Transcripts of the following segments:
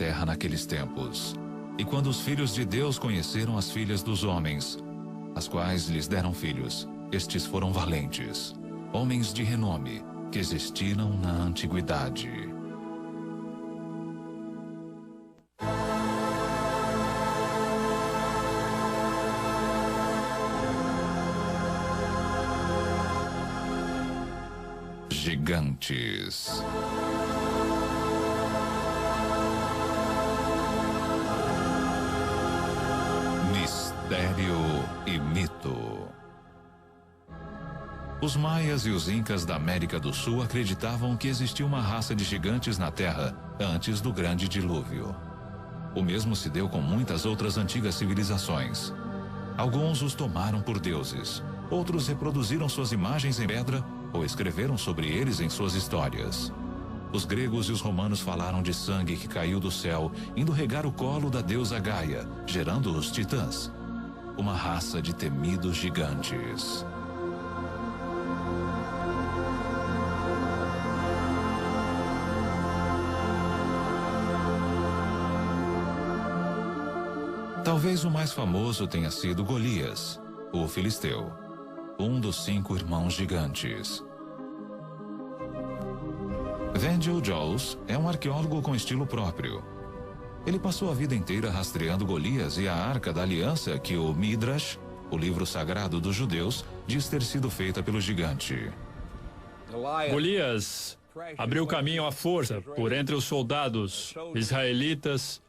terra naqueles tempos. E quando os filhos de Deus conheceram as filhas dos homens, as quais lhes deram filhos, estes foram valentes, homens de renome, que existiram na antiguidade. Gigantes. Mistério e mito. Os maias e os incas da América do Sul acreditavam que existia uma raça de gigantes na Terra antes do grande dilúvio. O mesmo se deu com muitas outras antigas civilizações. Alguns os tomaram por deuses, outros reproduziram suas imagens em pedra ou escreveram sobre eles em suas histórias. Os gregos e os romanos falaram de sangue que caiu do céu, indo regar o colo da deusa Gaia, gerando os titãs, uma raça de temidos gigantes. Talvez o mais famoso tenha sido Golias, o filisteu, um dos 5 irmãos gigantes. Vangel Jones é um arqueólogo com estilo próprio. Ele passou a vida inteira rastreando Golias e a Arca da Aliança que o Midrash, o livro sagrado dos judeus, diz ter sido feita pelo gigante. Golias abriu caminho à força por entre os soldados israelitas,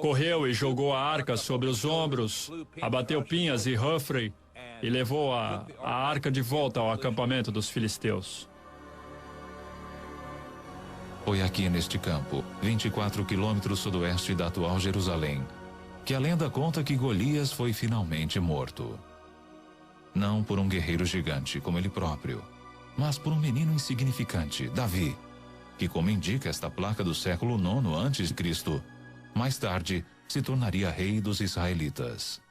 correu e jogou a arca sobre os ombros, abateu Pinhas e Hofre e levou a arca de volta ao acampamento dos filisteus. Foi aqui neste campo, 24 quilômetros sudoeste da atual Jerusalém, que a lenda conta que Golias foi finalmente morto. Não por um guerreiro gigante como ele próprio, mas por um menino insignificante, Davi, que, como indica esta placa do século IX a.C., mais tarde se tornaria rei dos israelitas.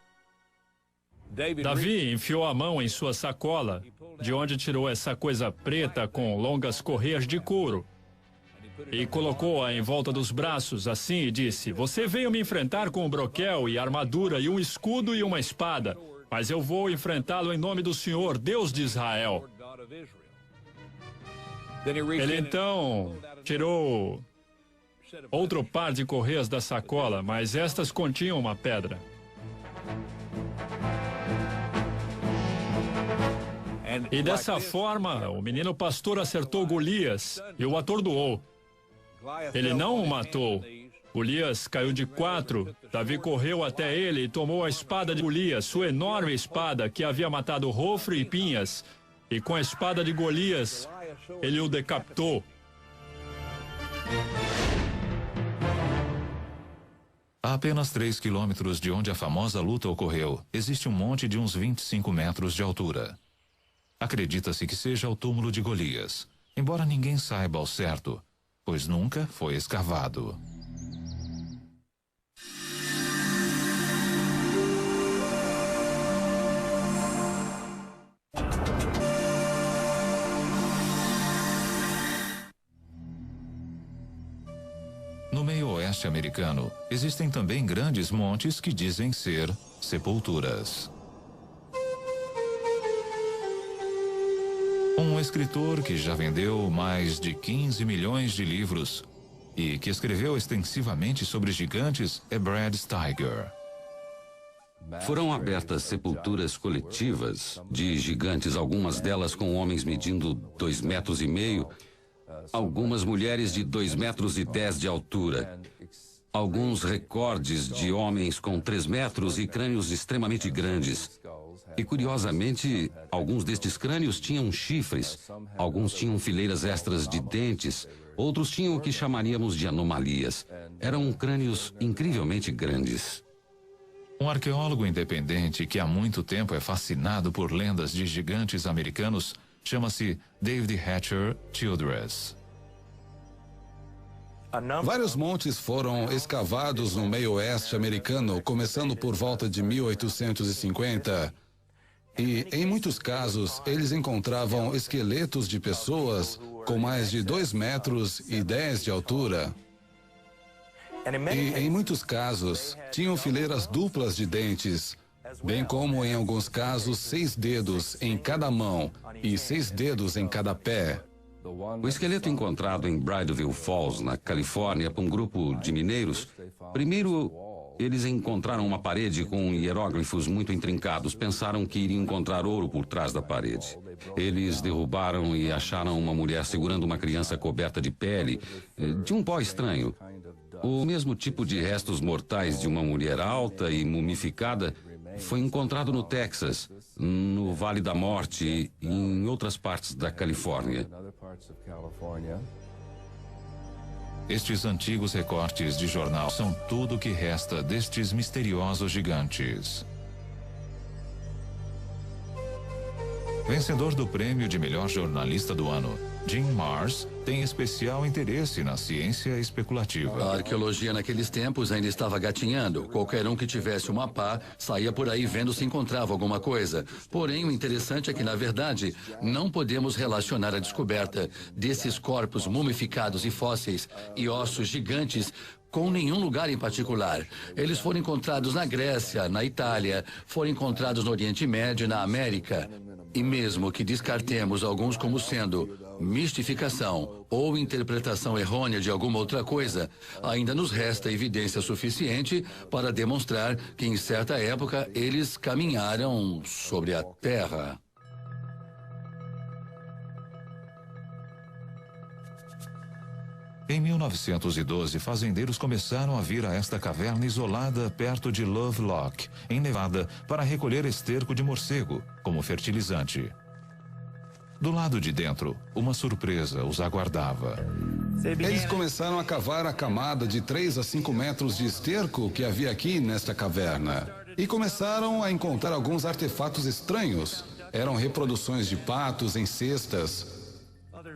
Davi enfiou a mão em sua sacola, de onde tirou essa coisa preta com longas correias de couro, e colocou-a em volta dos braços assim e disse: "Você veio me enfrentar com um broquel e armadura e um escudo e uma espada, mas eu vou enfrentá-lo em nome do Senhor, Deus de Israel." Ele então tirou outro par de correias da sacola, mas estas continham uma pedra. E dessa forma, o menino pastor acertou Golias e o atordoou. Ele não o matou. Golias caiu de 4. Davi correu até ele e tomou a espada de Golias, sua enorme espada que havia matado Hofre e Pinhas. E com a espada de Golias, ele o decapitou. A apenas 3 quilômetros de onde a famosa luta ocorreu, existe um monte de uns 25 metros de altura. Acredita-se que seja o túmulo de Golias, embora ninguém saiba ao certo, pois nunca foi escavado. No meio oeste americano, existem também grandes montes que dizem ser sepulturas. Um escritor que já vendeu mais de 15 milhões de livros e que escreveu extensivamente sobre gigantes é Brad Steiger. Foram abertas sepulturas coletivas de gigantes, algumas delas com homens medindo 2,5 metros, algumas mulheres de 2,10 metros de altura, alguns recordes de homens com 3 metros e crânios extremamente grandes. E, curiosamente, alguns destes crânios tinham chifres, alguns tinham fileiras extras de dentes, outros tinham o que chamaríamos de anomalias. Eram crânios incrivelmente grandes. Um arqueólogo independente que há muito tempo é fascinado por lendas de gigantes americanos chama-se David Hatcher Childress. Vários montes foram escavados no meio oeste americano, começando por volta de 1850. E, em muitos casos, eles encontravam esqueletos de pessoas com mais de 2,10 metros de altura. E, em muitos casos, tinham fileiras duplas de dentes, bem como, em alguns casos, 6 dedos em cada mão e 6 dedos em cada pé. O esqueleto encontrado em Bridalveil Falls, na Califórnia, por um grupo de mineiros, primeiro eles encontraram uma parede com hieróglifos muito intrincados. Pensaram que iriam encontrar ouro por trás da parede. Eles derrubaram e acharam uma mulher segurando uma criança coberta de pele, de um pó estranho. O mesmo tipo de restos mortais de uma mulher alta e mumificada foi encontrado no Texas, no Vale da Morte e em outras partes da Califórnia. Estes antigos recortes de jornal são tudo o que resta destes misteriosos gigantes. Vencedor do prêmio de melhor jornalista do ano, Jim Marrs tem especial interesse na ciência especulativa. A arqueologia naqueles tempos ainda estava gatinhando. Qualquer um que tivesse uma pá saía por aí vendo se encontrava alguma coisa. Porém, o interessante é que, na verdade, não podemos relacionar a descoberta desses corpos mumificados e fósseis e ossos gigantes com nenhum lugar em particular. Eles foram encontrados na Grécia, na Itália, foram encontrados no Oriente Médio e na América. E mesmo que descartemos alguns como sendo mistificação ou interpretação errônea de alguma outra coisa, ainda nos resta evidência suficiente para demonstrar que em certa época eles caminharam sobre a Terra. Em 1912, fazendeiros começaram a vir a esta caverna isolada perto de Lovelock, em Nevada, para recolher esterco de morcego, como fertilizante. Do lado de dentro, uma surpresa os aguardava. Eles começaram a cavar a camada de 3 a 5 metros de esterco que havia aqui nesta caverna. E começaram a encontrar alguns artefatos estranhos. Eram reproduções de patos em cestas.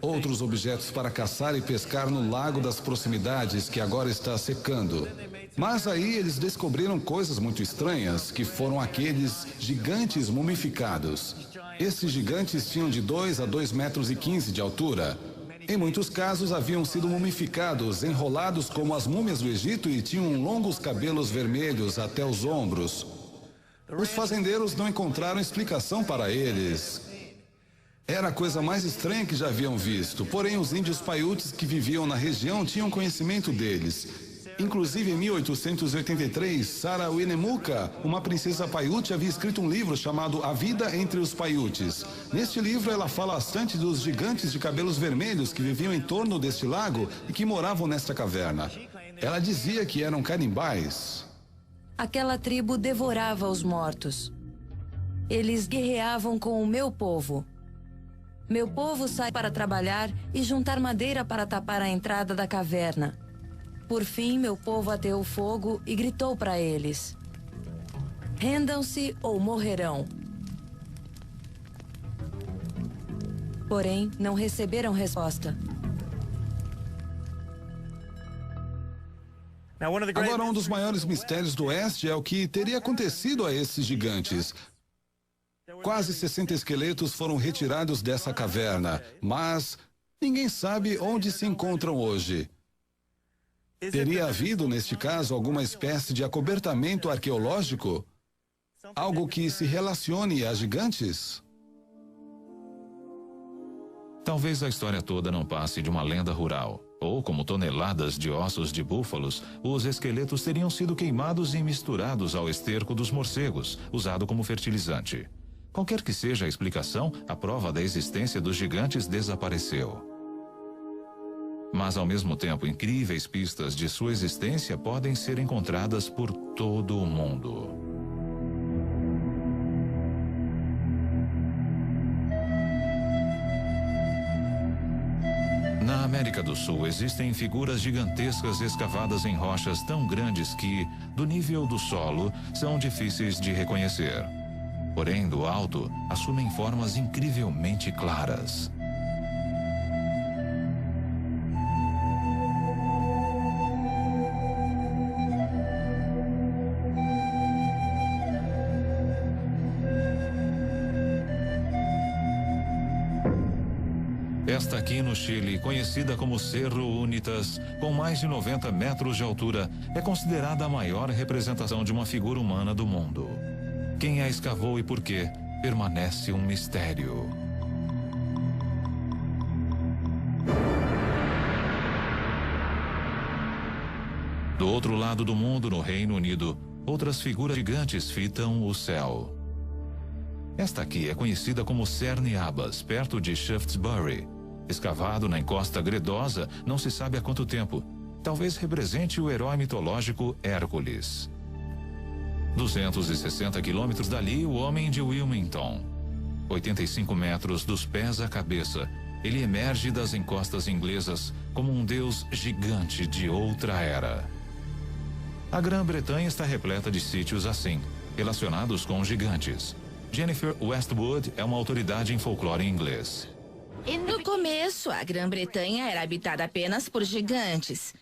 Outros objetos para caçar e pescar no lago das proximidades, que agora está secando. Mas aí eles descobriram coisas muito estranhas, que foram aqueles gigantes mumificados. Esses gigantes tinham de 2 a 2,15 metros de altura. Em muitos casos haviam sido mumificados, enrolados como as múmias do Egito e tinham longos cabelos vermelhos até os ombros. Os fazendeiros não encontraram explicação para eles. Era a coisa mais estranha que já haviam visto, porém os índios Paiutes que viviam na região tinham conhecimento deles. Inclusive, em 1883, Sarah Winnemucca, uma princesa Paiute, havia escrito um livro chamado A Vida entre os Paiutes. Neste livro, ela fala bastante dos gigantes de cabelos vermelhos que viviam em torno deste lago e que moravam nesta caverna. Ela dizia que eram canibais. Aquela tribo devorava os mortos. Eles guerreavam com o meu povo. Meu povo sai para trabalhar e juntar madeira para tapar a entrada da caverna. Por fim, meu povo ateou fogo e gritou para eles: rendam-se ou morrerão. Porém, não receberam resposta. Agora, um dos maiores mistérios do Oeste é o que teria acontecido a esses gigantes. Quase 60 esqueletos foram retirados dessa caverna, mas ninguém sabe onde se encontram hoje. Teria havido, neste caso, alguma espécie de acobertamento arqueológico? Algo que se relacione a gigantes? Talvez a história toda não passe de uma lenda rural. Ou, como toneladas de ossos de búfalos, os esqueletos teriam sido queimados e misturados ao esterco dos morcegos, usado como fertilizante. Qualquer que seja a explicação, a prova da existência dos gigantes desapareceu. Mas, ao mesmo tempo, incríveis pistas de sua existência podem ser encontradas por todo o mundo. Na América do Sul existem figuras gigantescas escavadas em rochas tão grandes que, do nível do solo, são difíceis de reconhecer. Porém, do alto, assumem formas incrivelmente claras. Esta aqui no Chile, conhecida como Cerro Unitas, com mais de 90 metros de altura, é considerada a maior representação de uma figura humana do mundo. Quem a escavou e por quê, permanece um mistério. Do outro lado do mundo, no Reino Unido, outras figuras gigantes fitam o céu. Esta aqui é conhecida como Cerne Abbas, perto de Shaftesbury. Escavado na encosta gredosa, não se sabe há quanto tempo. Talvez represente o herói mitológico Hércules. 260 quilômetros dali, o homem de Wilmington. 85 metros dos pés à cabeça, ele emerge das encostas inglesas como um deus gigante de outra era. A Grã-Bretanha está repleta de sítios assim, relacionados com gigantes. Jennifer Westwood é uma autoridade em folclore inglês. No começo, a Grã-Bretanha era habitada apenas por gigantes.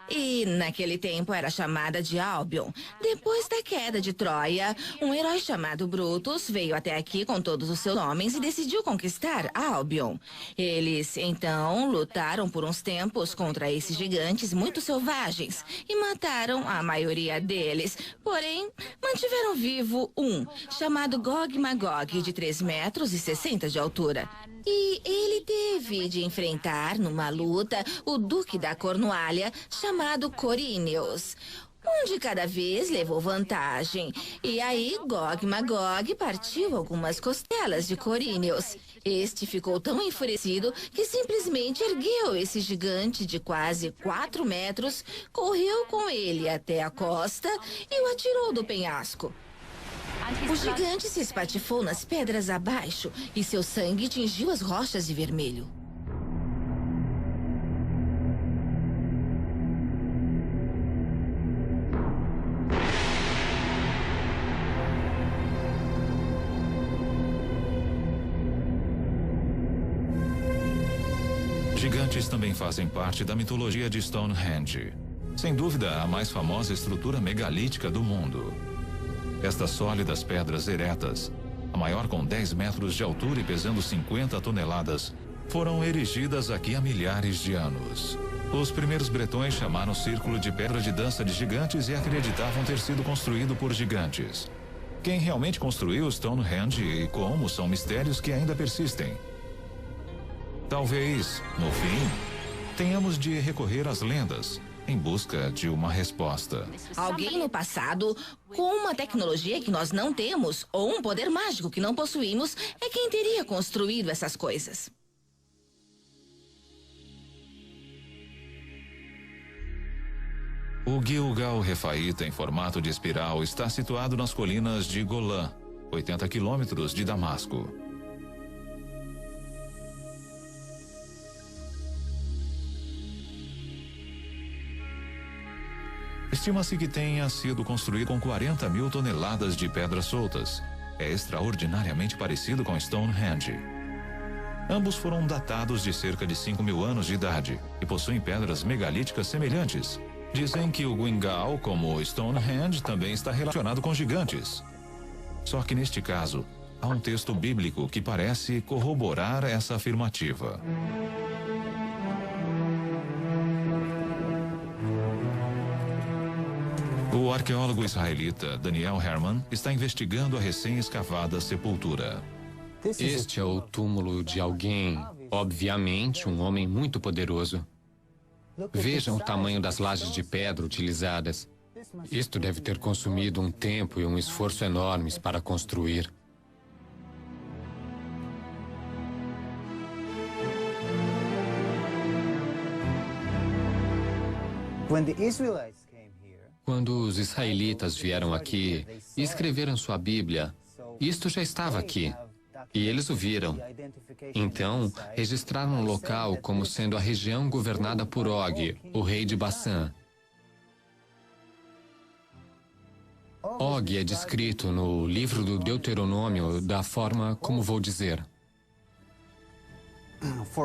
E naquele tempo era chamada de Albion. Depois da queda de Troia, um herói chamado Brutus veio até aqui com todos os seus homens e decidiu conquistar Albion. Eles, então, lutaram por uns tempos contra esses gigantes muito selvagens e mataram a maioria deles. Porém, mantiveram vivo um, chamado Gog Magog, de 3 metros e 60 de altura. E ele teve de enfrentar, numa luta, o Duque da Cornualha, chamado Corineus. Um de cada vez levou vantagem. E aí, Gog Magog partiu algumas costelas de Corineus. Este ficou tão enfurecido que simplesmente ergueu esse gigante de quase 4 metros, correu com ele até a costa e o atirou do penhasco. O gigante se espatifou nas pedras abaixo e seu sangue tingiu as rochas de vermelho. Gigantes também fazem parte da mitologia de Stonehenge. Sem dúvida, a mais famosa estrutura megalítica do mundo. Estas sólidas pedras eretas, a maior com 10 metros de altura e pesando 50 toneladas, foram erigidas aqui há milhares de anos. Os primeiros bretões chamaram o círculo de pedra de dança de gigantes e acreditavam ter sido construído por gigantes. Quem realmente construiu Stonehenge e como são mistérios que ainda persistem. Talvez, no fim, tenhamos de recorrer às lendas em busca de uma resposta. Alguém no passado, com uma tecnologia que nós não temos, ou um poder mágico que não possuímos, é quem teria construído essas coisas. O Gilgal Refaíta em formato de espiral está situado nas colinas de Golã, 80 quilômetros de Damasco. Estima-se que tenha sido construído com 40 mil toneladas de pedras soltas. É extraordinariamente parecido com Stonehenge. Ambos foram datados de cerca de 5.000 anos de idade e possuem pedras megalíticas semelhantes. Dizem que o Gilgal, como o Stonehenge, também está relacionado com gigantes. Só que neste caso, há um texto bíblico que parece corroborar essa afirmativa. O arqueólogo israelita Daniel Herman está investigando a recém-escavada sepultura. Este é o túmulo de alguém, obviamente um homem muito poderoso. Vejam o tamanho das lajes de pedra utilizadas. Isto deve ter consumido um tempo e um esforço enormes para construir. Quando os israelitas vieram aqui e escreveram sua Bíblia, isto já estava aqui. E eles o viram. Então, registraram o local como sendo a região governada por Og, o rei de Bassã. Og é descrito no livro do Deuteronômio da forma como vou dizer.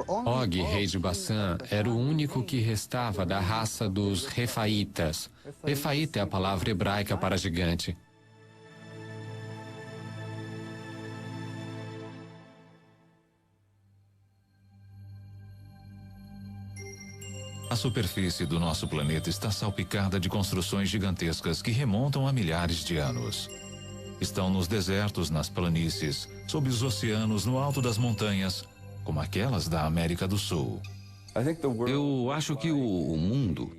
Og, rei de Bassã, era o único que restava da raça dos Refaítas. Refaíta é a palavra hebraica para gigante. A superfície do nosso planeta está salpicada de construções gigantescas que remontam a milhares de anos. Estão nos desertos, nas planícies, sob os oceanos, no alto das montanhas, como aquelas da América do Sul. Eu acho que o mundo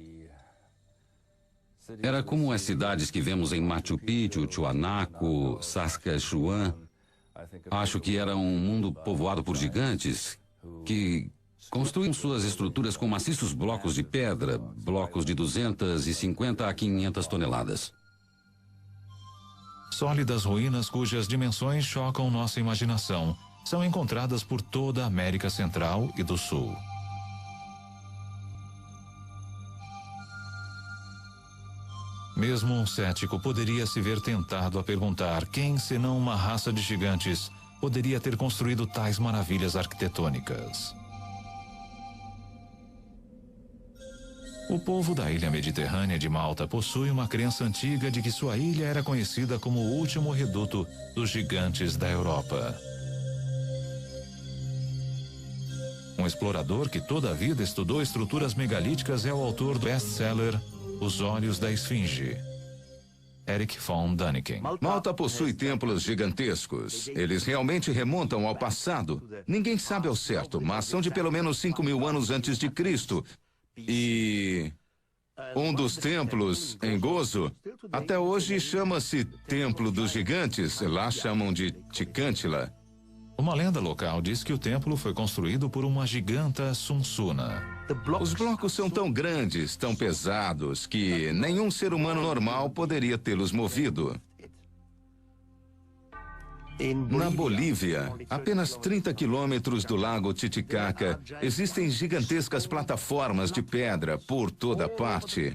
era como as cidades que vemos em Machu Picchu, Tiwanaku, Saskatchewan. Acho que era um mundo povoado por gigantes que construíam suas estruturas com maciços blocos de pedra, blocos de 250 a 500 toneladas. Sólidas ruínas cujas dimensões chocam nossa imaginação são encontradas por toda a América Central e do Sul. Mesmo um cético poderia se ver tentado a perguntar quem, senão uma raça de gigantes, poderia ter construído tais maravilhas arquitetônicas. O povo da ilha mediterrânea de Malta possui uma crença antiga de que sua ilha era conhecida como o último reduto dos gigantes da Europa. Um explorador que toda a vida estudou estruturas megalíticas é o autor do best-seller Os Olhos da Esfinge, Erich von Däniken. Malta possui templos gigantescos. Eles realmente remontam ao passado. Ninguém sabe ao certo, mas são de pelo menos 5.000 anos antes de Cristo. E um dos templos, em Gozo, até hoje chama-se Templo dos Gigantes. Lá chamam de Ticântila. Uma lenda local diz que o templo foi construído por uma giganta Sunsuna. Os blocos são tão grandes, tão pesados, que nenhum ser humano normal poderia tê-los movido. Na Bolívia, apenas 30 quilômetros do lago Titicaca, existem gigantescas plataformas de pedra por toda parte.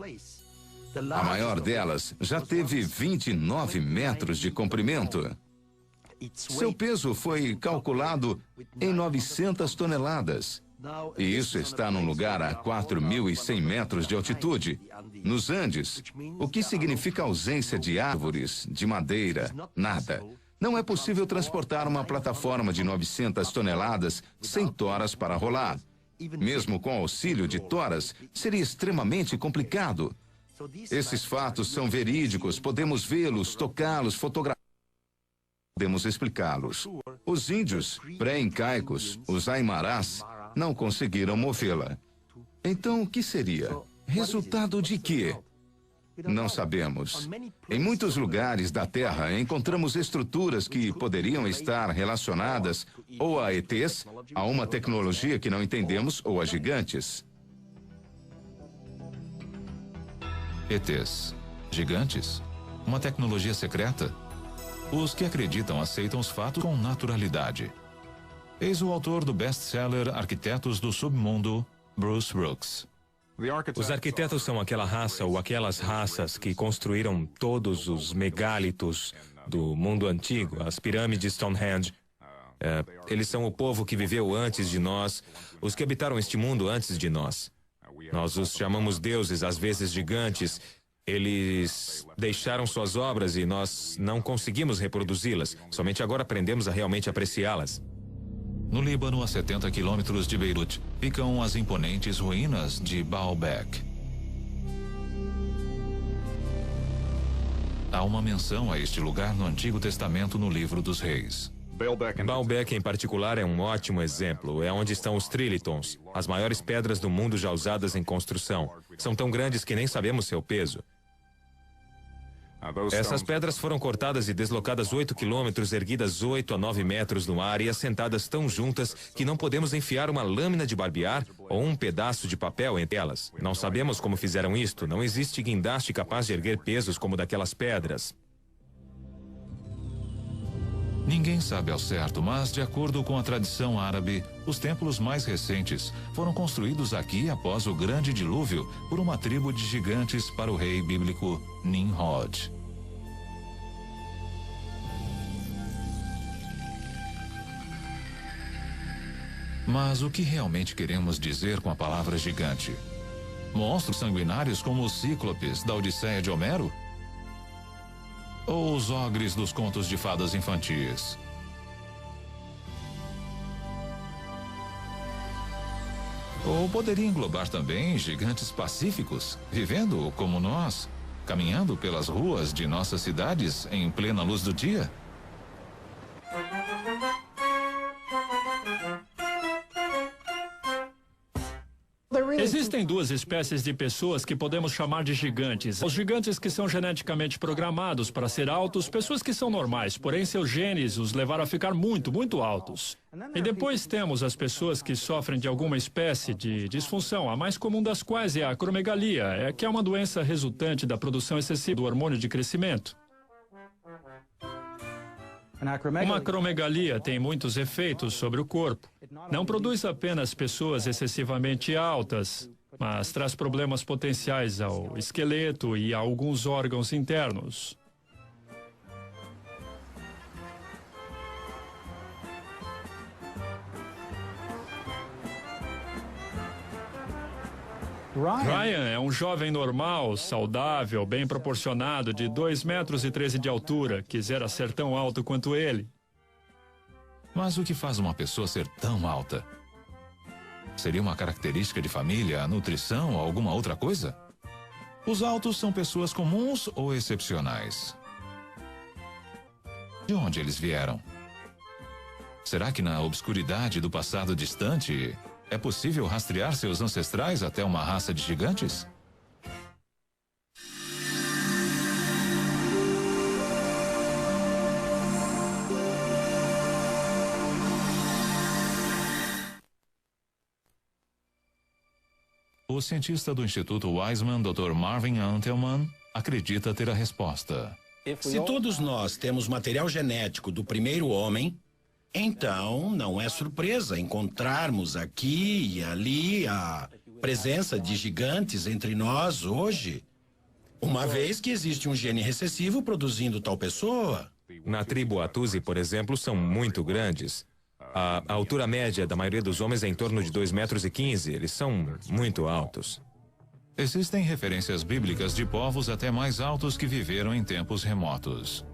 A maior delas já teve 29 metros de comprimento. Seu peso foi calculado em 900 toneladas. E isso está num lugar a 4.100 metros de altitude, nos Andes, o que significa ausência de árvores, de madeira, nada. Não é possível transportar uma plataforma de 900 toneladas sem toras para rolar. Mesmo com auxílio de toras, seria extremamente complicado. Esses fatos são verídicos, podemos vê-los, tocá-los, fotografá-los. Podemos explicá-los. Os índios pré-incaicos, os aimarás, não conseguiram movê-la. Então, o que seria? Resultado de quê? Não sabemos. Em muitos lugares da Terra, encontramos estruturas que poderiam estar relacionadas ou a ETs, a uma tecnologia que não entendemos, ou a gigantes. ETs. Gigantes? Uma tecnologia secreta? Os que acreditam aceitam os fatos com naturalidade. Eis o autor do best-seller Arquitetos do Submundo, Bruce Brooks. Os arquitetos são aquela raça ou aquelas raças que construíram todos os megálitos do mundo antigo, as pirâmides Stonehenge. Eles são o povo que viveu antes de nós, os que habitaram este mundo antes de nós. Nós os chamamos deuses, às vezes gigantes. Eles deixaram suas obras e nós não conseguimos reproduzi-las. Somente agora aprendemos a realmente apreciá-las. No Líbano, a 70 quilômetros de Beirute, ficam as imponentes ruínas de Baalbek. Há uma menção a este lugar no Antigo Testamento no Livro dos Reis. Baalbek, em particular, é um ótimo exemplo. É onde estão os trilitons, as maiores pedras do mundo já usadas em construção. São tão grandes que nem sabemos seu peso. Essas pedras foram cortadas e deslocadas 8 quilômetros, erguidas 8 a 9 metros no ar e assentadas tão juntas que não podemos enfiar uma lâmina de barbear ou um pedaço de papel entre elas. Não sabemos como fizeram isto. Não existe guindaste capaz de erguer pesos como daquelas pedras. Ninguém sabe ao certo, mas, de acordo com a tradição árabe, os templos mais recentes foram construídos aqui após o grande dilúvio por uma tribo de gigantes para o rei bíblico Nimrod. Mas o que realmente queremos dizer com a palavra gigante? Monstros sanguinários como os cíclopes da Odisseia de Homero? Ou os ogres dos contos de fadas infantis? Ou poderia englobar também gigantes pacíficos, vivendo como nós, caminhando pelas ruas de nossas cidades em plena luz do dia? Existem duas espécies de pessoas que podemos chamar de gigantes. Os gigantes que são geneticamente programados para ser altos, pessoas que são normais, porém seus genes os levaram a ficar muito, muito altos. E depois temos as pessoas que sofrem de alguma espécie de disfunção, a mais comum das quais é a acromegalia, que é uma doença resultante da produção excessiva do hormônio de crescimento. Uma acromegalia tem muitos efeitos sobre o corpo. Não produz apenas pessoas excessivamente altas, mas traz problemas potenciais ao esqueleto e a alguns órgãos internos. Ryan é um jovem normal, saudável, bem proporcionado, de 2,13 metros de altura. Quisera ser tão alto quanto ele. Mas o que faz uma pessoa ser tão alta? Seria uma característica de família, nutrição ou alguma outra coisa? Os altos são pessoas comuns ou excepcionais? De onde eles vieram? Será que na obscuridade do passado distante é possível rastrear seus ancestrais até uma raça de gigantes? O cientista do Instituto Weizmann, Dr. Marvin Antelman, acredita ter a resposta. Se todos nós temos material genético do primeiro homem, então não é surpresa encontrarmos aqui e ali a presença de gigantes entre nós hoje, uma vez que existe um gene recessivo produzindo tal pessoa. Na tribo Atusi, por exemplo, são muito grandes. A altura média da maioria dos homens é em torno de 2,15 metros. Eles são muito altos. Existem referências bíblicas de povos até mais altos que viveram em tempos remotos.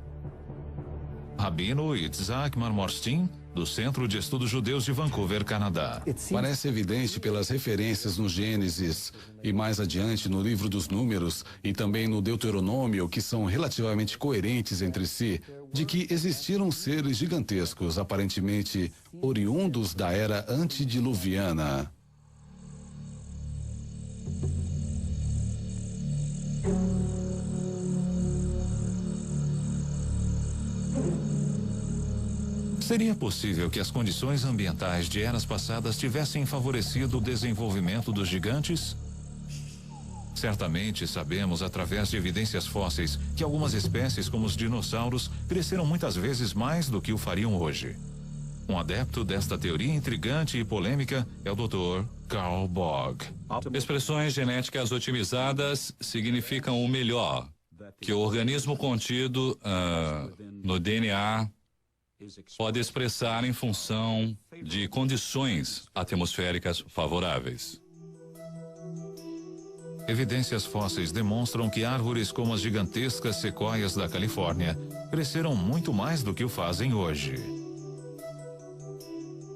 Rabino Itzhak Marmorstein, do Centro de Estudos Judeus de Vancouver, Canadá. Parece evidente pelas referências no Gênesis e mais adiante no Livro dos Números e também no Deuteronômio, que são relativamente coerentes entre si, de que existiram seres gigantescos, aparentemente oriundos da era antediluviana. Seria possível que as condições ambientais de eras passadas tivessem favorecido o desenvolvimento dos gigantes? Certamente sabemos, através de evidências fósseis, que algumas espécies, como os dinossauros, cresceram muitas vezes mais do que o fariam hoje. Um adepto desta teoria intrigante e polêmica é o Dr. Carl Bogg. Expressões genéticas otimizadas significam o melhor, que o organismo contido no DNA pode expressar em função de condições atmosféricas favoráveis. Evidências fósseis demonstram que árvores como as gigantescas sequoias da Califórnia cresceram muito mais do que o fazem hoje.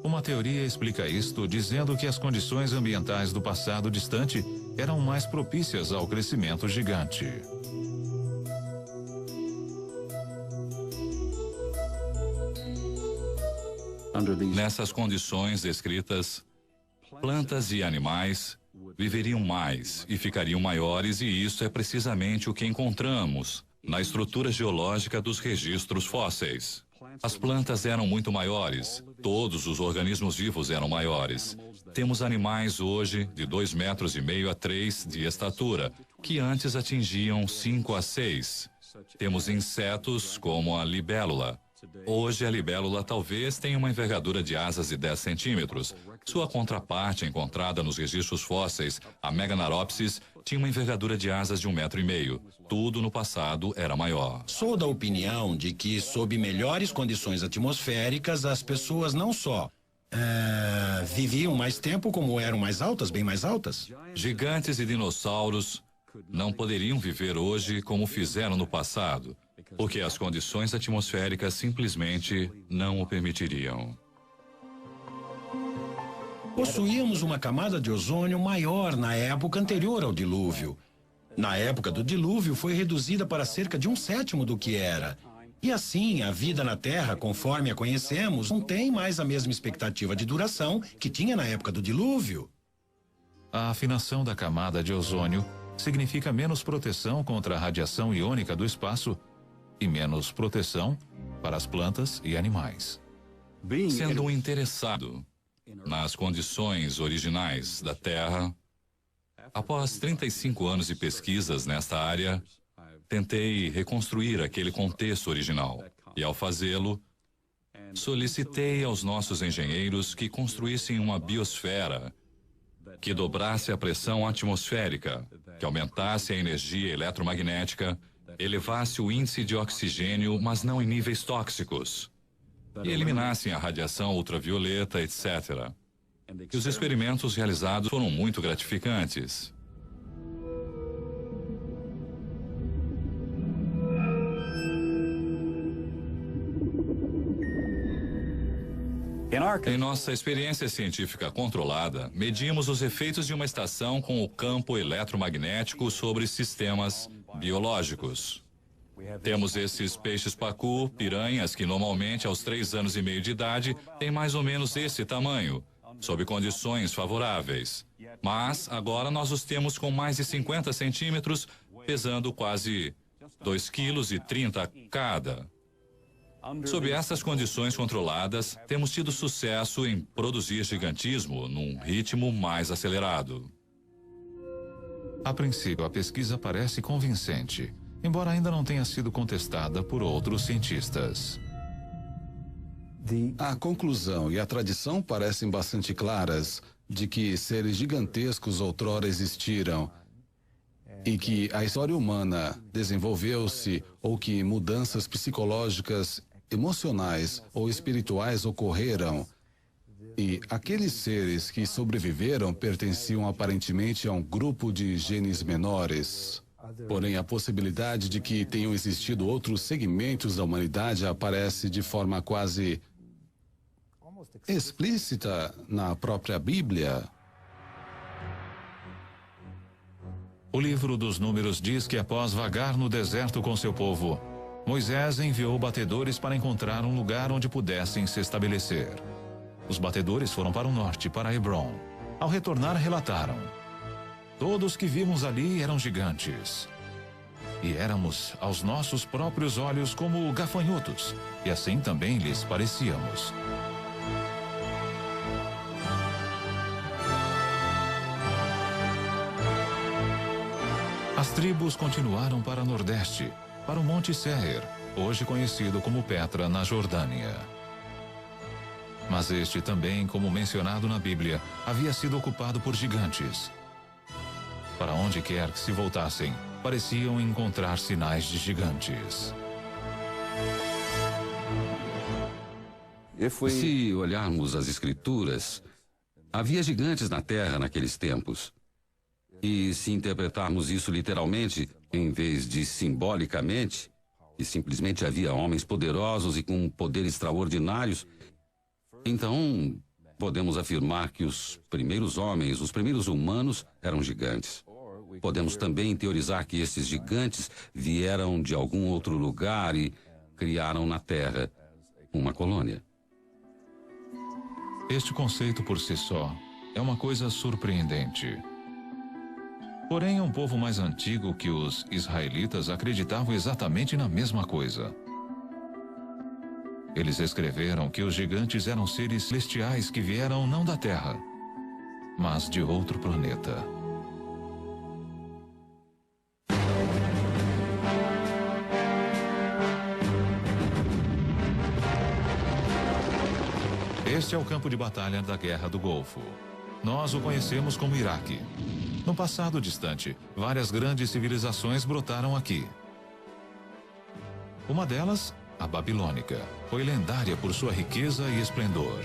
Uma teoria explica isto dizendo que as condições ambientais do passado distante eram mais propícias ao crescimento gigante. Nessas condições descritas, plantas e animais viveriam mais e ficariam maiores, e isso é precisamente o que encontramos na estrutura geológica dos registros fósseis. As plantas eram muito maiores, todos os organismos vivos eram maiores. Temos animais hoje de 2,5 metros a 3 de estatura, que antes atingiam 5 a 6. Temos insetos como a libélula. Hoje a libélula talvez tenha uma envergadura de asas de 10 centímetros. Sua contraparte encontrada nos registros fósseis, a Meganaropsis, tinha uma envergadura de asas de 1,5 metros. Tudo no passado era maior. Sou da opinião de que, sob melhores condições atmosféricas, as pessoas não só viviam mais tempo, como eram mais altas, bem mais altas. Gigantes e dinossauros não poderiam viver hoje como fizeram no passado, porque as condições atmosféricas simplesmente não o permitiriam. Possuíamos uma camada de ozônio maior na época anterior ao dilúvio. Na época do dilúvio, foi reduzida para cerca de 1/7 do que era. E assim, a vida na Terra, conforme a conhecemos, não tem mais a mesma expectativa de duração que tinha na época do dilúvio. A afinação da camada de ozônio significa menos proteção contra a radiação iônica do espaço e menos proteção para as plantas e animais. Sendo um interessado nas condições originais da Terra, após 35 anos de pesquisas nesta área, tentei reconstruir aquele contexto original. E ao fazê-lo, solicitei aos nossos engenheiros que construíssem uma biosfera que dobrasse a pressão atmosférica, que aumentasse a energia eletromagnética, elevasse o índice de oxigênio, mas não em níveis tóxicos, e eliminassem a radiação ultravioleta, etc. E os experimentos realizados foram muito gratificantes. Em nossa experiência científica controlada, medimos os efeitos de uma estação com o campo eletromagnético sobre sistemas biológicos. Temos esses peixes pacu, piranhas, que normalmente aos 3 anos e meio de idade têm mais ou menos esse tamanho, sob condições favoráveis. Mas agora nós os temos com mais de 50 centímetros, pesando quase 2,30 kg cada. Sob essas condições controladas, temos tido sucesso em produzir gigantismo num ritmo mais acelerado. A princípio, a pesquisa parece convincente, embora ainda não tenha sido contestada por outros cientistas. A conclusão e a tradição parecem bastante claras de que seres gigantescos outrora existiram e que a história humana desenvolveu-se ou que mudanças psicológicas, emocionais ou espirituais ocorreram. E aqueles seres que sobreviveram pertenciam aparentemente a um grupo de genes menores. Porém, a possibilidade de que tenham existido outros segmentos da humanidade aparece de forma quase explícita na própria Bíblia. O livro dos Números diz que após vagar no deserto com seu povo, Moisés enviou batedores para encontrar um lugar onde pudessem se estabelecer. Os batedores foram para o norte, para Hebron. Ao retornar, relataram: todos que vimos ali eram gigantes. E éramos, aos nossos próprios olhos, como gafanhotos, e assim também lhes parecíamos. As tribos continuaram para o nordeste, para o Monte Seir, hoje conhecido como Petra, na Jordânia. Mas este também, como mencionado na Bíblia, havia sido ocupado por gigantes. Para onde quer que se voltassem, pareciam encontrar sinais de gigantes. Se olharmos as Escrituras, havia gigantes na Terra naqueles tempos. E se interpretarmos isso literalmente, em vez de simbolicamente, e simplesmente havia homens poderosos e com poderes extraordinários, então podemos afirmar que os primeiros homens, os primeiros humanos, eram gigantes. Podemos também teorizar que esses gigantes vieram de algum outro lugar e criaram na Terra uma colônia. Este conceito por si só é uma coisa surpreendente. Porém, um povo mais antigo que os israelitas acreditavam exatamente na mesma coisa. Eles escreveram que os gigantes eram seres celestiais que vieram não da Terra, mas de outro planeta. Este é o campo de batalha da Guerra do Golfo. Nós o conhecemos como Iraque. No passado distante, várias grandes civilizações brotaram aqui. Uma delas, a babilônica, foi lendária por sua riqueza e esplendor.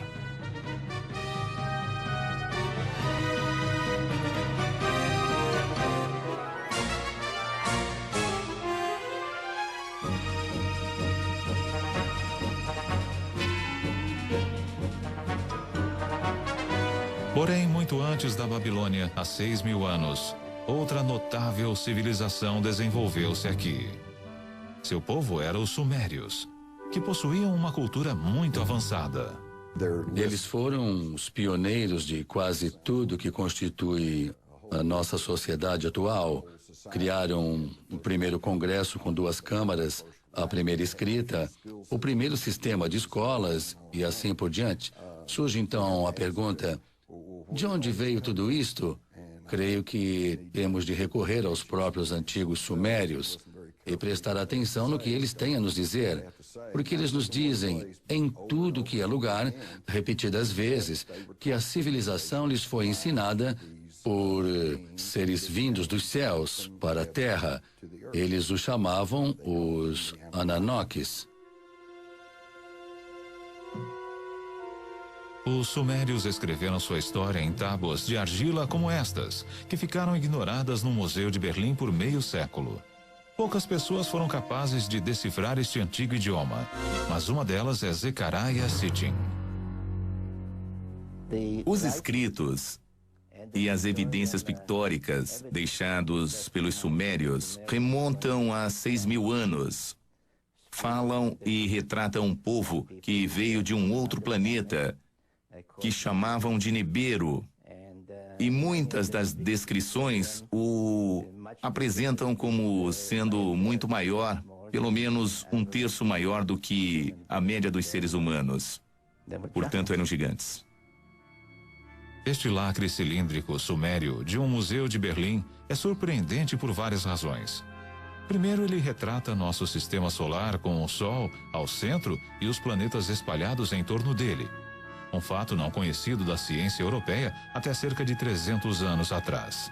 Porém, muito antes da Babilônia, há 6.000 anos, outra notável civilização desenvolveu-se aqui. Seu povo era os Sumérios, que possuíam uma cultura muito avançada. Eles foram os pioneiros de quase tudo que constitui a nossa sociedade atual. Criaram o primeiro congresso com 2 câmaras, a primeira escrita, o primeiro sistema de escolas e assim por diante. Surge então a pergunta: de onde veio tudo isto? Creio que temos de recorrer aos próprios antigos sumérios e prestar atenção no que eles têm a nos dizer, porque eles nos dizem, em tudo que é lugar, repetidas vezes, que a civilização lhes foi ensinada por seres vindos dos céus para a terra. Eles os chamavam os Ananoques. Os sumérios escreveram sua história em tábuas de argila como estas, que ficaram ignoradas no Museu de Berlim por meio século. Poucas pessoas foram capazes de decifrar este antigo idioma, mas uma delas é Zecharia Sitchin. Os escritos e as evidências pictóricas deixados pelos sumérios remontam a 6.000 anos. Falam e retratam um povo que veio de um outro planeta, que chamavam de Nibiru. E muitas das descrições o apresentam como sendo muito maior, pelo menos 1/3 maior do que a média dos seres humanos. Portanto, eram gigantes. Este lacre cilíndrico sumério de um museu de Berlim é surpreendente por várias razões. Primeiro, ele retrata nosso sistema solar com o Sol ao centro e os planetas espalhados em torno dele. Um fato não conhecido da ciência europeia até cerca de 300 anos atrás.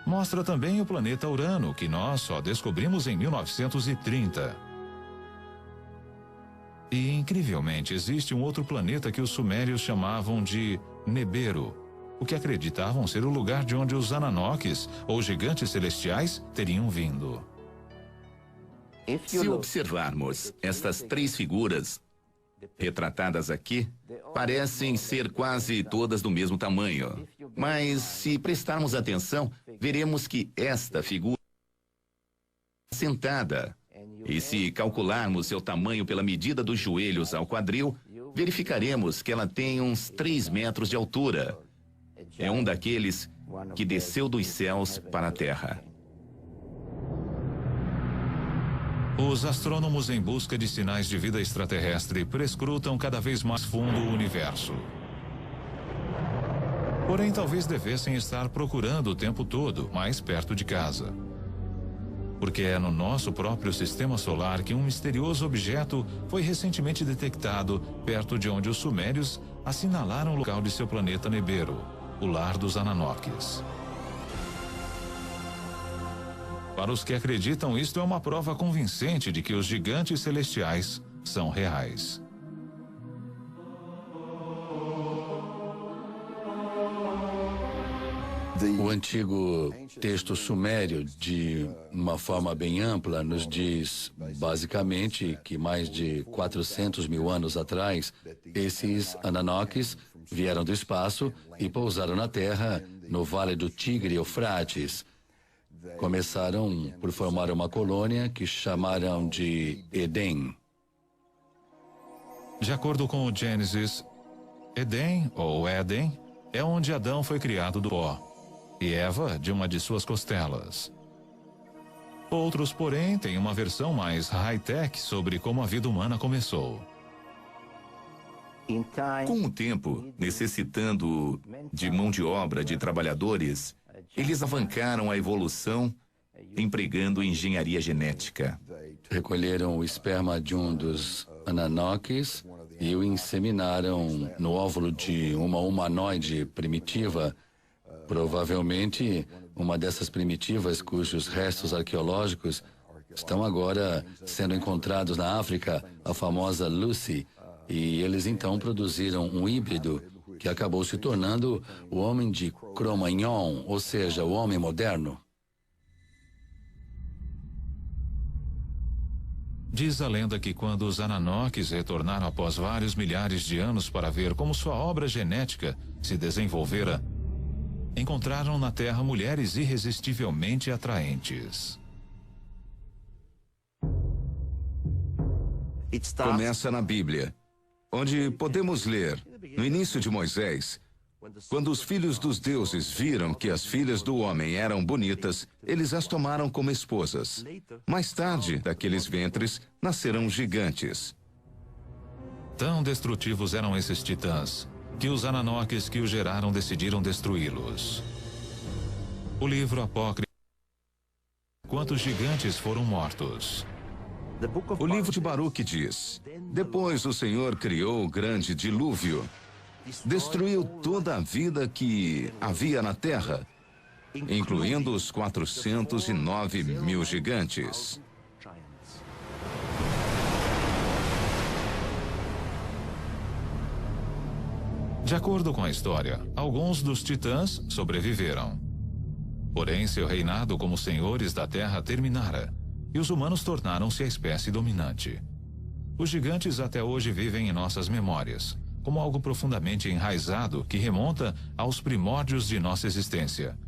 Mostra também o planeta Urano, que nós só descobrimos em 1930. E, incrivelmente, existe um outro planeta que os sumérios chamavam de Nibiru, o que acreditavam ser o lugar de onde os Ananoques, ou gigantes celestiais, teriam vindo. Se observarmos estas 3 figuras retratadas aqui, parecem ser quase todas do mesmo tamanho. Mas, se prestarmos atenção, veremos que esta figura é sentada. E se calcularmos seu tamanho pela medida dos joelhos ao quadril, verificaremos que ela tem uns 3 metros de altura. É um daqueles que desceu dos céus para a terra. Os astrônomos em busca de sinais de vida extraterrestre prescrutam cada vez mais fundo o universo. Porém, talvez devessem estar procurando o tempo todo, mais perto de casa. Porque é no nosso próprio sistema solar que um misterioso objeto foi recentemente detectado perto de onde os sumérios assinalaram o local de seu planeta Nibiru, o lar dos Ananoques. Para os que acreditam, isto é uma prova convincente de que os gigantes celestiais são reais. O antigo texto sumério, de uma forma bem ampla, nos diz basicamente que mais de 400.000 anos atrás, esses Ananoques vieram do espaço e pousaram na Terra, no Vale do Tigre e Eufrates. Começaram por formar uma colônia que chamaram de Éden. De acordo com o Gênesis, Éden, ou Éden, é onde Adão foi criado do pó, e Eva de uma de suas costelas. Outros, porém, têm uma versão mais high-tech sobre como a vida humana começou. Com o tempo, necessitando de mão de obra de trabalhadores, eles avançaram a evolução empregando engenharia genética. Recolheram o esperma de um dos Ananoques e o inseminaram no óvulo de uma humanoide primitiva, provavelmente uma dessas primitivas cujos restos arqueológicos estão agora sendo encontrados na África, a famosa Lucy, e eles então produziram um híbrido que acabou se tornando o homem de Cro-Magnon, ou seja, o homem moderno. Diz a lenda que quando os Ananoques retornaram após vários milhares de anos para ver como sua obra genética se desenvolvera, encontraram na Terra mulheres irresistivelmente atraentes. Começa na Bíblia, onde podemos ler, no início de Moisés, quando os filhos dos deuses viram que as filhas do homem eram bonitas, eles as tomaram como esposas. Mais tarde, daqueles ventres, nasceram gigantes. Tão destrutivos eram esses titãs, que os Ananoques que os geraram decidiram destruí-los. O livro apócrifo quantos gigantes foram mortos. O livro de Baruque diz: depois o Senhor criou o grande dilúvio, destruiu toda a vida que havia na terra, incluindo os 409 mil gigantes. De acordo com a história, alguns dos titãs sobreviveram. Porém, seu reinado como senhores da terra terminara, e os humanos tornaram-se a espécie dominante. Os gigantes até hoje vivem em nossas memórias, como algo profundamente enraizado que remonta aos primórdios de nossa existência.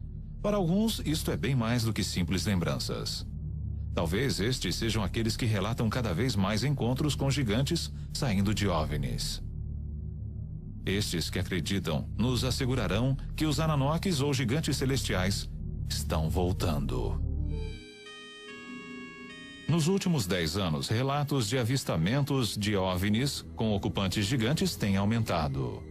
Para alguns, isto é bem mais do que simples lembranças. Talvez estes sejam aqueles que relatam cada vez mais encontros com gigantes saindo de OVNIs. Estes que acreditam nos assegurarão que os Ananoques ou gigantes celestiais estão voltando. Nos últimos 10 anos, relatos de avistamentos de OVNIs com ocupantes gigantes têm aumentado.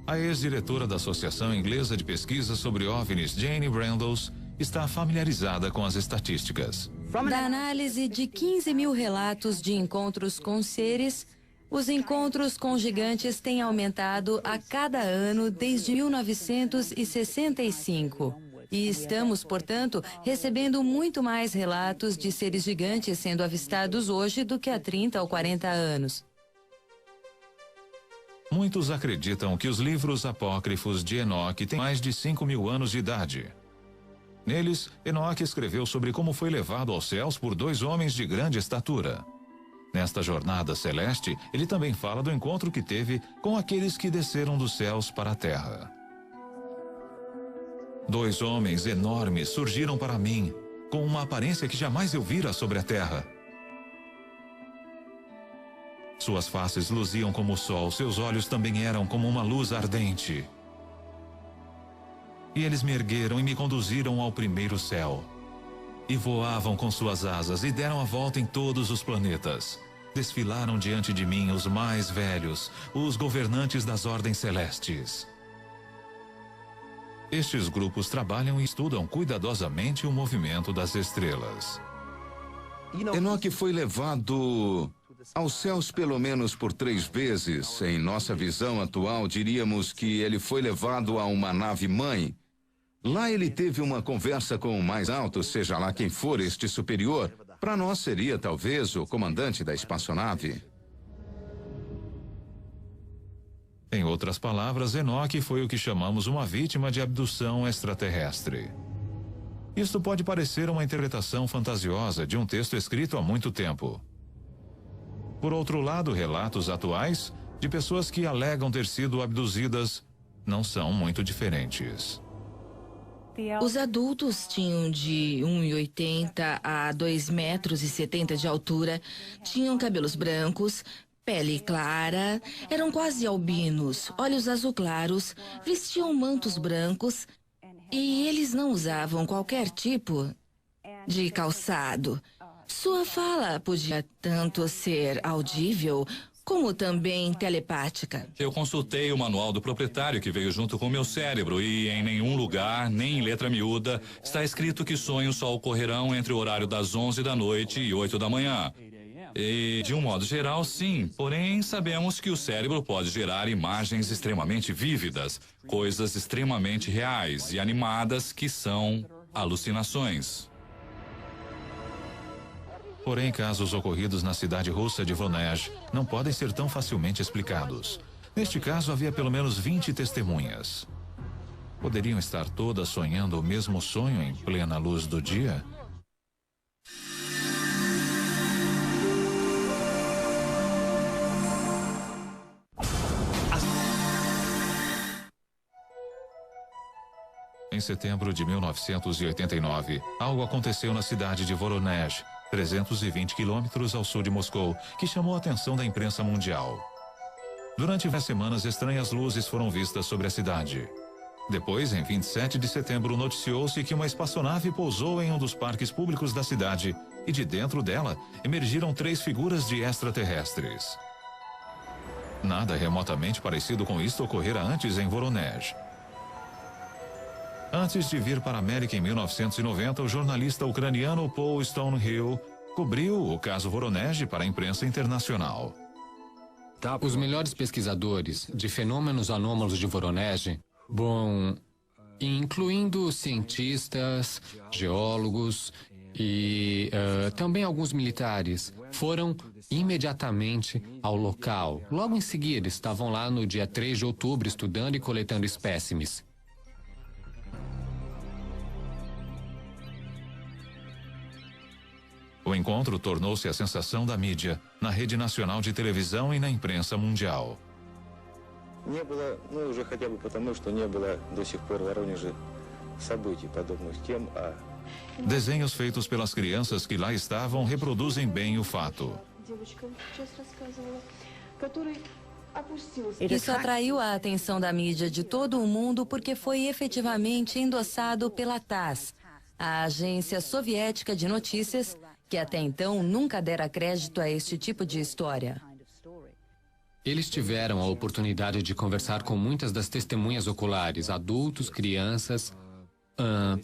A ex-diretora da Associação Inglesa de Pesquisa sobre OVNIs, Jane Brandos, está familiarizada com as estatísticas. Da análise de 15 mil relatos de encontros com seres, os encontros com gigantes têm aumentado a cada ano desde 1965. E estamos, portanto, recebendo muito mais relatos de seres gigantes sendo avistados hoje do que há 30 ou 40 anos. Muitos acreditam que os livros apócrifos de Enoque têm mais de 5 mil anos de idade. Neles, Enoque escreveu sobre como foi levado aos céus por 2 homens de grande estatura. Nesta jornada celeste, ele também fala do encontro que teve com aqueles que desceram dos céus para a terra. 2 homens enormes surgiram para mim, com uma aparência que jamais eu vira sobre a terra. Suas faces luziam como o sol, seus olhos também eram como uma luz ardente. E eles me ergueram e me conduziram ao primeiro céu. E voavam com suas asas e deram a volta em todos os planetas. Desfilaram diante de mim os mais velhos, os governantes das ordens celestes. Estes grupos trabalham e estudam cuidadosamente o movimento das estrelas. Enoque foi levado aos céus pelo menos por 3 vezes. Em nossa visão atual, diríamos que ele foi levado a uma nave-mãe. Lá ele teve uma conversa com o mais alto, seja lá quem for este superior. Para nós seria talvez o comandante da espaçonave. Em outras palavras, Enoque foi o que chamamos uma vítima de abdução extraterrestre. Isto pode parecer uma interpretação fantasiosa de um texto escrito há muito tempo. Por outro lado, relatos atuais de pessoas que alegam ter sido abduzidas não são muito diferentes. Os adultos tinham de 1,80 a 2,70 metros de altura, tinham cabelos brancos, pele clara, eram quase albinos, olhos azul claros, vestiam mantos brancos e eles não usavam qualquer tipo de calçado. Sua fala podia tanto ser audível como também telepática. Eu consultei o manual do proprietário que veio junto com meu cérebro e em nenhum lugar, nem em letra miúda, está escrito que sonhos só ocorrerão entre o horário das 11 da noite e 8 da manhã. E, de um modo geral, sim. Porém, sabemos que o cérebro pode gerar imagens extremamente vívidas, coisas extremamente reais e animadas que são alucinações. Porém, casos ocorridos na cidade russa de Voronezh não podem ser tão facilmente explicados. Neste caso, havia pelo menos 20 testemunhas. Poderiam estar todas sonhando o mesmo sonho em plena luz do dia? setembro de 1989, algo aconteceu na cidade de Voronezh, 320 quilômetros ao sul de Moscou, que chamou a atenção da imprensa mundial. Durante várias semanas, estranhas luzes foram vistas sobre a cidade. Depois, em 27 de setembro, noticiou-se que uma espaçonave pousou em um dos parques públicos da cidade e de dentro dela emergiram 3 figuras de extraterrestres. Nada remotamente parecido com isto ocorrera antes em Voronezh. Antes de vir para a América em 1990, o jornalista ucraniano Paul Stonehill cobriu o caso Voronezh para a imprensa internacional. Os melhores pesquisadores de fenômenos anômalos de Voronezh, incluindo cientistas, geólogos e também alguns militares, foram imediatamente ao local. Logo em seguida, estavam lá no dia 3 de outubro estudando e coletando espécimes. O encontro tornou-se a sensação da mídia, na rede nacional de televisão e na imprensa mundial. Desenhos feitos pelas crianças que lá estavam reproduzem bem o fato. Isso atraiu a atenção da mídia de todo o mundo porque foi efetivamente endossado pela TASS, a agência soviética de notícias, que até então nunca dera crédito a este tipo de história. Eles tiveram a oportunidade de conversar com muitas das testemunhas oculares, adultos, crianças,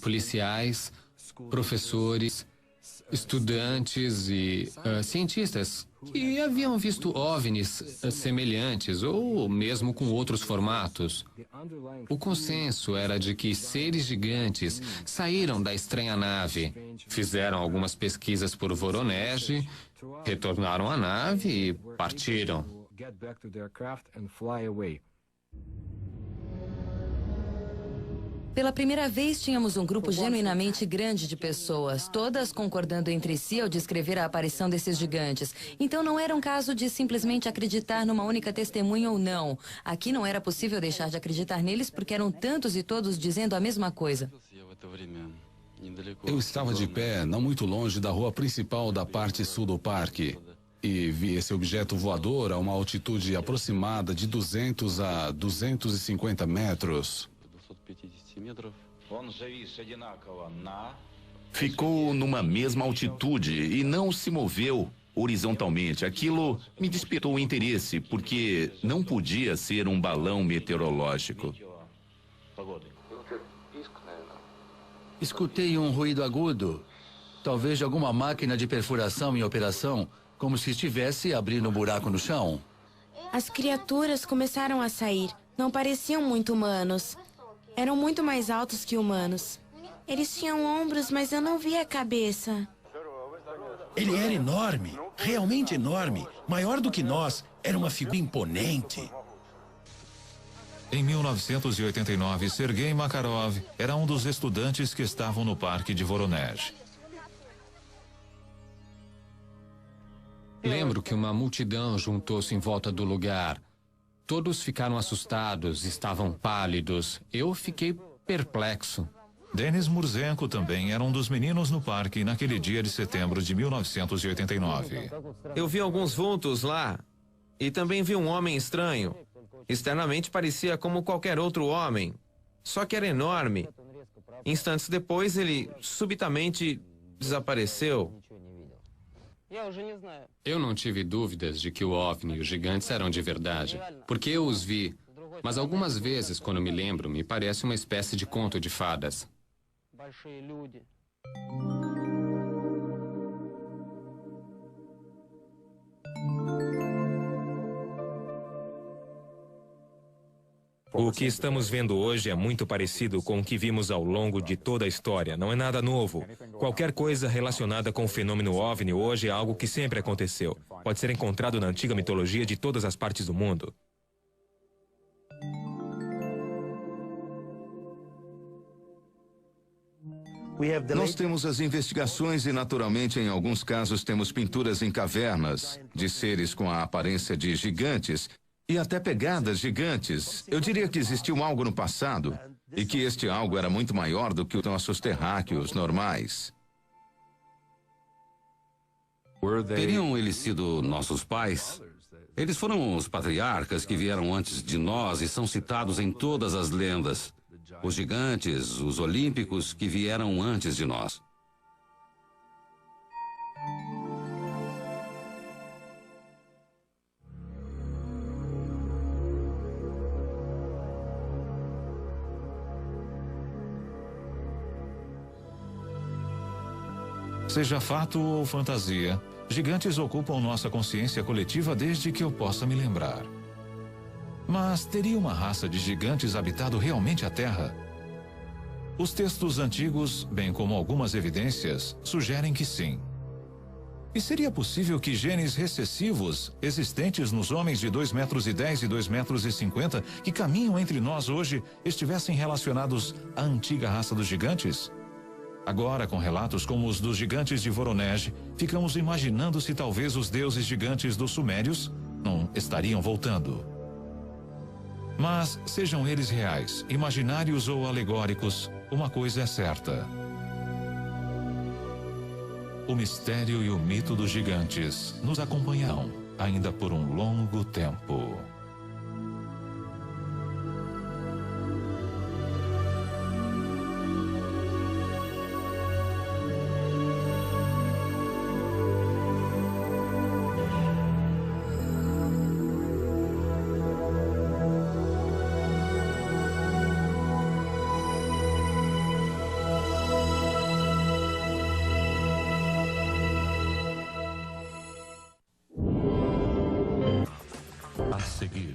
policiais, professores, estudantes e cientistas que haviam visto OVNIs semelhantes ou mesmo com outros formatos. O consenso era de que seres gigantes saíram da estranha nave, fizeram algumas pesquisas por Voronezh, retornaram à nave e partiram. Pela primeira vez, tínhamos um grupo genuinamente grande de pessoas, todas concordando entre si ao descrever a aparição desses gigantes. Então não era um caso de simplesmente acreditar numa única testemunha ou não. Aqui não era possível deixar de acreditar neles porque eram tantos e todos dizendo a mesma coisa. Eu estava de pé, não muito longe da rua principal da parte sul do parque, e vi esse objeto voador a uma altitude aproximada de 200 a 250 metros. Ficou numa mesma altitude e não se moveu horizontalmente. Aquilo me despertou o interesse, porque não podia ser um balão meteorológico. Escutei um ruído agudo, talvez de alguma máquina de perfuração em operação, como se estivesse abrindo um buraco no chão. As criaturas começaram a sair. Não pareciam muito humanos. Eram muito mais altos que humanos. Eles tinham ombros, mas eu não via a cabeça. Ele era enorme, realmente enorme, maior do que nós. Era uma figura imponente. Em 1989, Sergei Makarov era um dos estudantes que estavam no parque de Voronezh. Lembro que uma multidão juntou-se em volta do lugar. Todos ficaram assustados, estavam pálidos. Eu fiquei perplexo. Denis Murzenko também era um dos meninos no parque naquele dia de setembro de 1989. Eu vi alguns vultos lá e também vi um homem estranho. Externamente parecia como qualquer outro homem, só que era enorme. Instantes depois ele subitamente desapareceu. Eu não tive dúvidas de que o OVNI e os gigantes eram de verdade, porque eu os vi. Mas algumas vezes, quando me lembro, me parece uma espécie de conto de fadas. O que estamos vendo hoje é muito parecido com o que vimos ao longo de toda a história. Não é nada novo. Qualquer coisa relacionada com o fenômeno OVNI hoje é algo que sempre aconteceu. Pode ser encontrado na antiga mitologia de todas as partes do mundo. Nós temos as investigações e, naturalmente, em alguns casos, temos pinturas em cavernas de seres com a aparência de gigantes e até pegadas gigantes. Eu diria que existiu algo no passado E que este algo era muito maior do que os nossos terráqueos normais. Teriam eles sido nossos pais? Eles foram os patriarcas que vieram antes de nós e são citados em todas as lendas. Os gigantes, os olímpicos que vieram antes de nós. Seja fato ou fantasia, gigantes ocupam nossa consciência coletiva desde que eu possa me lembrar. Mas teria uma raça de gigantes habitado realmente a Terra? Os textos antigos, bem como algumas evidências, sugerem que sim. E seria possível que genes recessivos existentes nos homens de 2,10 metros e 2,50 metros que caminham entre nós hoje estivessem relacionados à antiga raça dos gigantes? Agora, com relatos como os dos gigantes de Voronezh, ficamos imaginando se talvez os deuses gigantes dos Sumérios não estariam voltando. Mas, sejam eles reais, imaginários ou alegóricos, uma coisa é certa. O mistério e o mito dos gigantes nos acompanharão ainda por um longo tempo. A seguir,